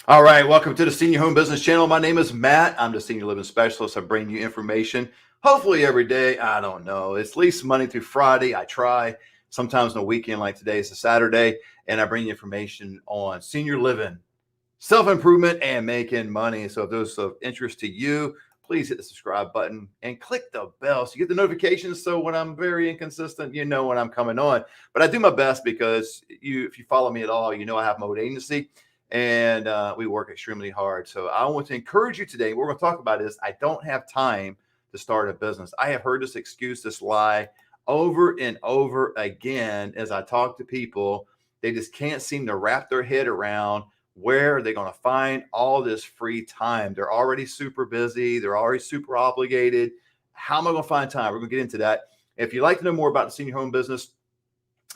All right, welcome to the Senior Home Business Channel. My name is Matt. I'm the Senior Living Specialist. I bring you information, hopefully every day. I don't know. It's at least Monday through Friday. I try. Sometimes on a weekend like today, it's a Saturday, and I bring you information on senior living, self-improvement, and making money. So if those of interest to you, please hit the subscribe button and click the bell so you get the notifications. So when I'm very inconsistent, you know when I'm coming on. But I do my best because if you follow me at all, you know I have my own agency and we work extremely hard. So I want to encourage you today. What we're going to talk about is I don't have time to start a business. I have heard this excuse, this lie over and over again as I talk to people. They just can't seem to wrap their head around where are they going to find all this free time. They're already super busy. They're already super obligated. How am I going to find time? We're going to get into that. If you'd like to know more about the senior home business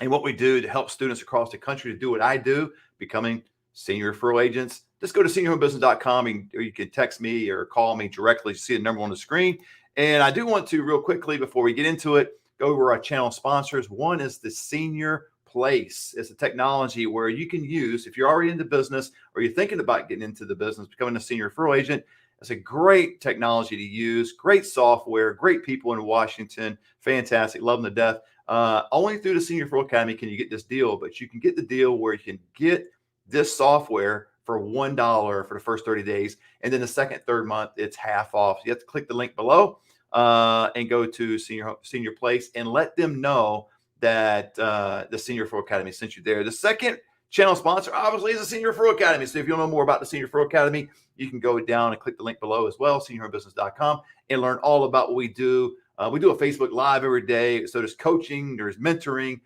and what we do to help students across the country to do what I do, becoming senior referral agents, just go to seniorhomebusiness.com, or you can text me or call me directly. See the number on the screen. And I do want to real quickly before we get into it, go over our channel sponsors. One is the Senior Place. It's a technology where you can use, if you're already in the business or you're thinking about getting into the business, becoming a senior referral agent. It's a great technology to use, great software, great people in Washington, fantastic, love them to death. Only through the Senior Referral Academy can you get this deal, but you can get the deal where you can get this software for $1 for the first 30 days. And then the second, third month, it's half off. So you have to click the link below and go to Senior Place and let them know that the Senior Referral Academy sent you there. The second channel sponsor, obviously, is the Senior Referral Academy. So if you want to know more about the Senior Referral Academy, you can go down and click the link below as well, seniorhomebusiness.com, and learn all about what we do. We do a Facebook Live every day. So there's coaching, there's mentoring.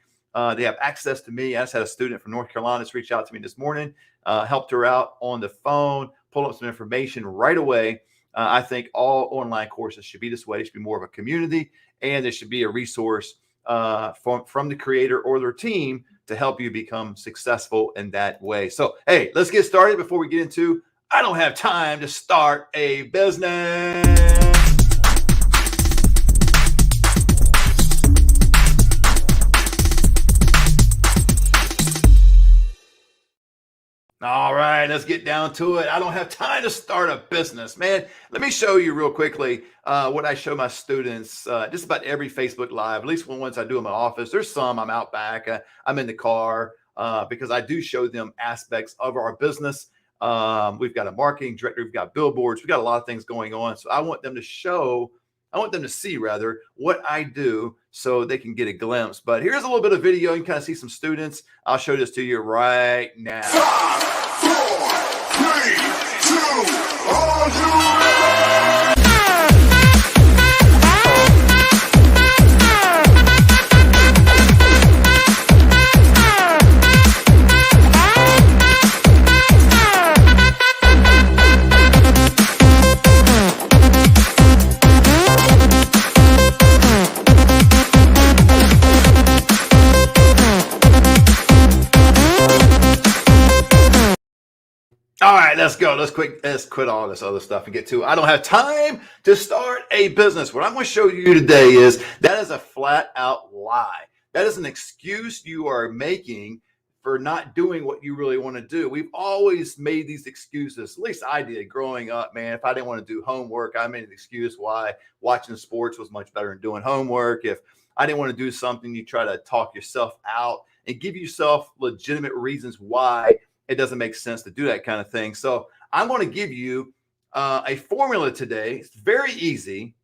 They have access to me. I just had a student from North Carolina reach out to me this morning, helped her out on the phone, pulled up some information right away. I think all online courses should be this way. It should be more of a community, and there should be a resource from the creator or their team to help you become successful in that way. So, hey, let's get started before we get into I don't have time to start a business. All right, let's get down to it. I don't have time to start a business, man. Let me show you real quickly what I show my students just about every Facebook Live, at least ones I do in my office. There's some I'm out back, I'm in the car because I do show them aspects of our business. We've got a marketing director, we've got billboards, we've got a lot of things going on. So I want them to see rather what I do so they can get a glimpse. But here's a little bit of video. You can kind of see some students. I'll show this to you right now. 5, 4, 3, 2, are you ready? All right, let's go. Let's quit all this other stuff and get to it. I don't have time to start a business. What I'm going to show you today is that is a flat out lie. That is an excuse you are making for not doing what you really want to do. We've always made these excuses. At least I did growing up, man. If I didn't want to do homework, I made an excuse why watching sports was much better than doing homework. If I didn't want to do something, you try to talk yourself out and give yourself legitimate reasons why it doesn't make sense to do that kind of thing. So I'm going to give you a formula today. It's very easy.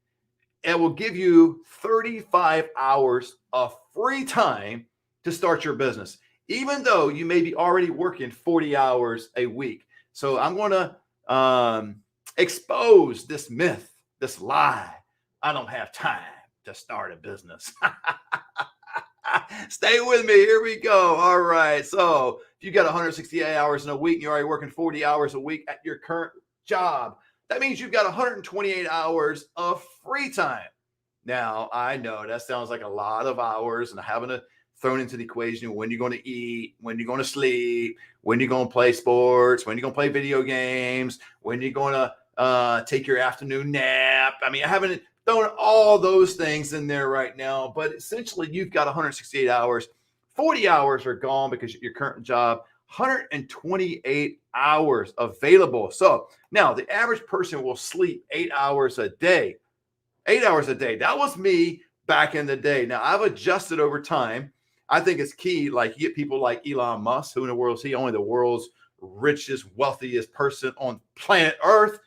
It will give you 35 hours of free time to start your business, even though you may be already working 40 hours a week. So I'm going to expose this myth, this lie. I don't have time to start a business. Stay with me. Here we go. All right. So if you got 168 hours in a week and you're already working 40 hours a week at your current job, that means you've got 128 hours of free time. Now, I know that sounds like a lot of hours, and having to thrown into the equation when you're going to eat, when you're going to sleep, when you're going to play sports, when you're going to play video games, when you're going to take your afternoon nap. I mean, I haven't throwing all those things in there right now, but essentially you've got 168 hours. 40 hours are gone because your current job. 128 hours available. So now the average person will sleep 8 hours a day. 8 hours a day. That was me back in the day. Now I've adjusted over time. I think it's key. Like you get people like Elon Musk, who in the world is he? Only the world's richest, wealthiest person on planet Earth.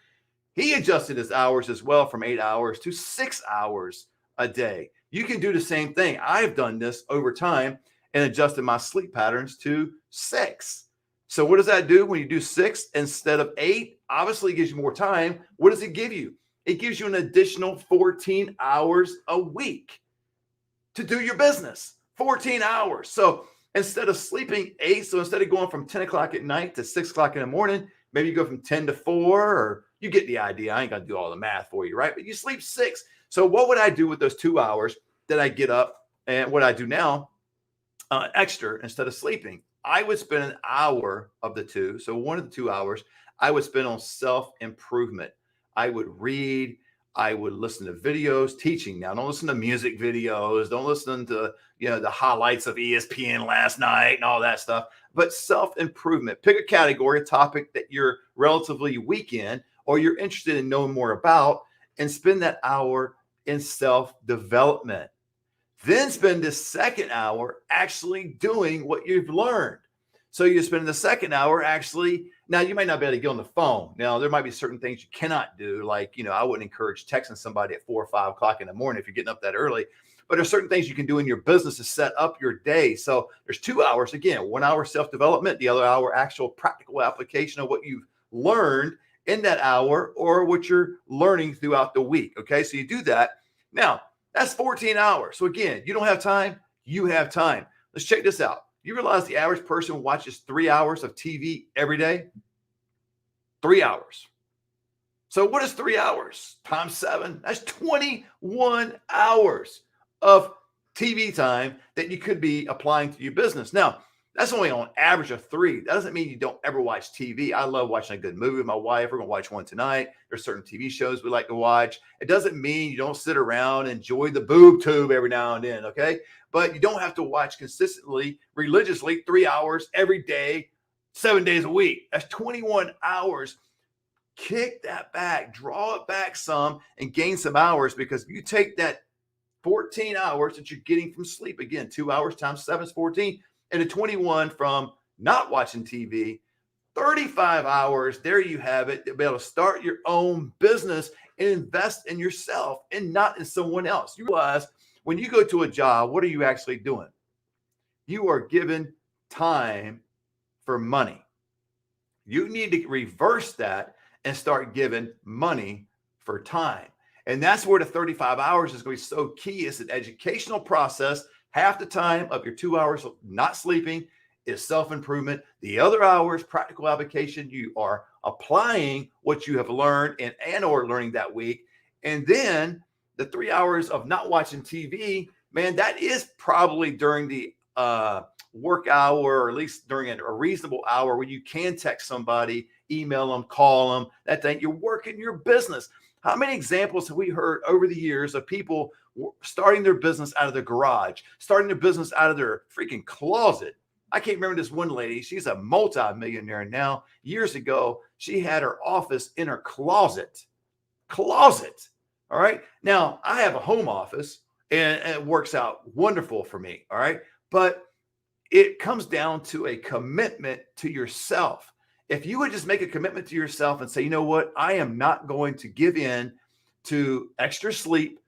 He adjusted his hours as well from 8 hours to 6 hours a day. You can do the same thing. I've done this over time and adjusted my sleep patterns to 6. So what does that do when you do 6 instead of 8? Obviously, it gives you more time. What does it give you? It gives you an additional 14 hours a week to do your business. 14 hours. So instead of sleeping 8, so instead of going from 10 o'clock at night to 6 o'clock in the morning, maybe you go from 10 to 4, or you get the idea. I ain't going to do all the math for you, right? But you sleep 6. So what would I do with those 2 hours that I get up, and what I do now extra instead of sleeping? I would spend an hour of the 2. So one of the 2 hours I would spend on self-improvement. I would read. I would listen to videos, teaching. Now, don't listen to music videos. Don't listen to, the highlights of ESPN last night and all that stuff. But self-improvement. Pick a category, a topic that you're relatively weak in or you're interested in knowing more about, and spend that hour in self-development. Then spend the second hour actually doing what you've learned. So you spend the second hour actually. Now, you might not be able to get on the phone. Now, there might be certain things you cannot do. Like, I wouldn't encourage texting somebody at 4 or 5 o'clock in the morning if you're getting up that early. But there's certain things you can do in your business to set up your day. So there's 2 hours. Again, 1 hour self-development, the other hour actual practical application of what you've learned in that hour or what you're learning throughout the week. Okay, so you do that. Now, that's 14 hours. So again, you don't have time. You have time. Let's check this out. You realize the average person watches 3 hours of TV every day? 3 hours. So what is 3 hours times 7? That's 21 hours of TV time that you could be applying to your business. Now, that's only on average of 3. That doesn't mean you don't ever watch TV. I love watching a good movie with my wife. We're going to watch one tonight. There's certain TV shows we like to watch. It doesn't mean you don't sit around and enjoy the boob tube every now and then, okay? But you don't have to watch consistently, religiously, 3 hours every day, 7 days a week. That's 21 hours. Kick that back, draw it back some, and gain some hours, because if you take that 14 hours that you're getting from sleep, again, 2 hours times 7 is 14, and a 21 from not watching TV, 35 hours, there you have it, to be able to start your own business and invest in yourself and not in someone else. You realize when you go to a job, what are you actually doing? You are giving time for money. You need to reverse that and start giving money for time. And that's where the 35 hours is going to be so key. It's an educational process. Half the time of your 2 hours of not sleeping is self-improvement. The other hours, practical application. You are applying what you have learned and or learning that week. And then the 3 hours of not watching TV, man, that is probably during the work hour, or at least during a reasonable hour where you can text somebody, email them, call them, that thing. You're working your business. How many examples have we heard over the years of people starting their business out of their garage, starting their business out of their freaking closet? I can't remember this one lady. She's a multi-millionaire now. Years ago, she had her office in her closet. Closet. All right. Now, I have a home office and it works out wonderful for me. All right. But it comes down to a commitment to yourself. If you would just make a commitment to yourself and say, you know what, I am not going to give in to extra sleep.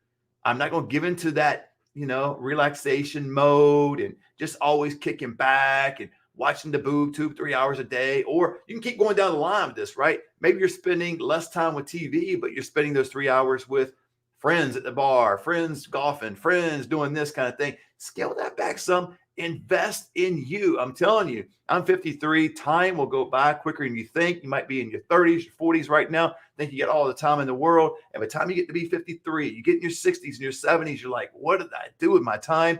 I'm not going to give into that, relaxation mode and just always kicking back and watching the boob tube 3 hours a day. Or you can keep going down the line with this, right? Maybe you're spending less time with TV, but you're spending those 3 hours with friends at the bar, friends golfing, friends doing this kind of thing. Scale that back some. Invest in you. I'm telling you, I'm 53. Time will go by quicker than you think. You might be in your 30s, your 40s right now. Think you got all the time in the world. And by the time you get to be 53, you get in your 60s and your 70s, you're like, what did I do with my time?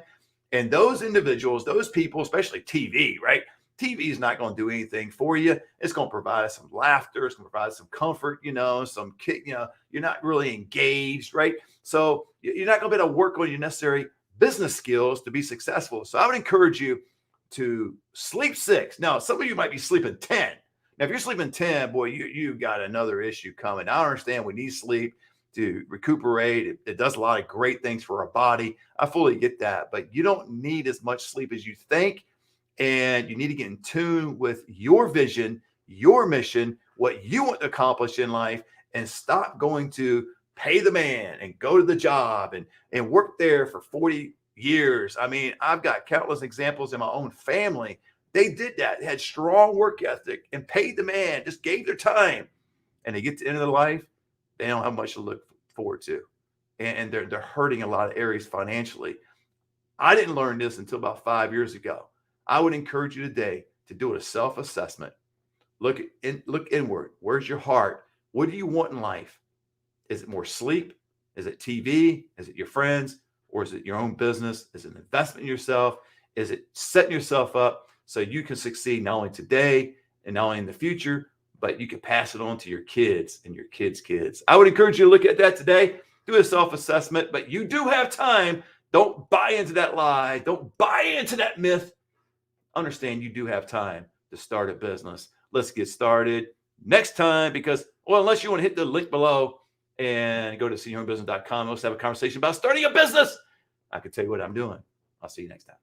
And those individuals, those people, especially TV, right? TV is not going to do anything for you. It's going to provide some laughter. It's going to provide some comfort, some kick, you're not really engaged, right? So you're not going to be able to work on your necessary business skills to be successful. So I would encourage you, to sleep 6. Now, some of you might be sleeping 10. Now, if you're sleeping 10, boy, you've got another issue coming. I understand we need sleep to recuperate. It does a lot of great things for our body. I fully get that, but you don't need as much sleep as you think. And you need to get in tune with your vision, your mission, what you want to accomplish in life, and stop going to pay the man and go to the job and work there for 40 years. I mean, I've got countless examples in my own family. They did that. They had strong work ethic and paid the man, just gave their time. And they get to the end of their life, they don't have much to look forward to. And they're hurting a lot of areas financially. I didn't learn this until about 5 years ago. I would encourage you today to do a self-assessment. Look inward. Where's your heart? What do you want in life? Is it more sleep? Is it TV? Is it your friends? Or is it your own business? Is it an investment in yourself? Is it setting yourself up so you can succeed not only today and not only in the future, but you can pass it on to your kids and your kids' kids? I would encourage you to look at that today. Do a self-assessment, but you do have time. Don't buy into that lie. Don't buy into that myth. Understand you do have time to start a business. Let's get started next time because, well, unless you want to hit the link below and go to seniorhomebusiness.com, let's have a conversation about starting a business. I can tell you what I'm doing. I'll see you next time.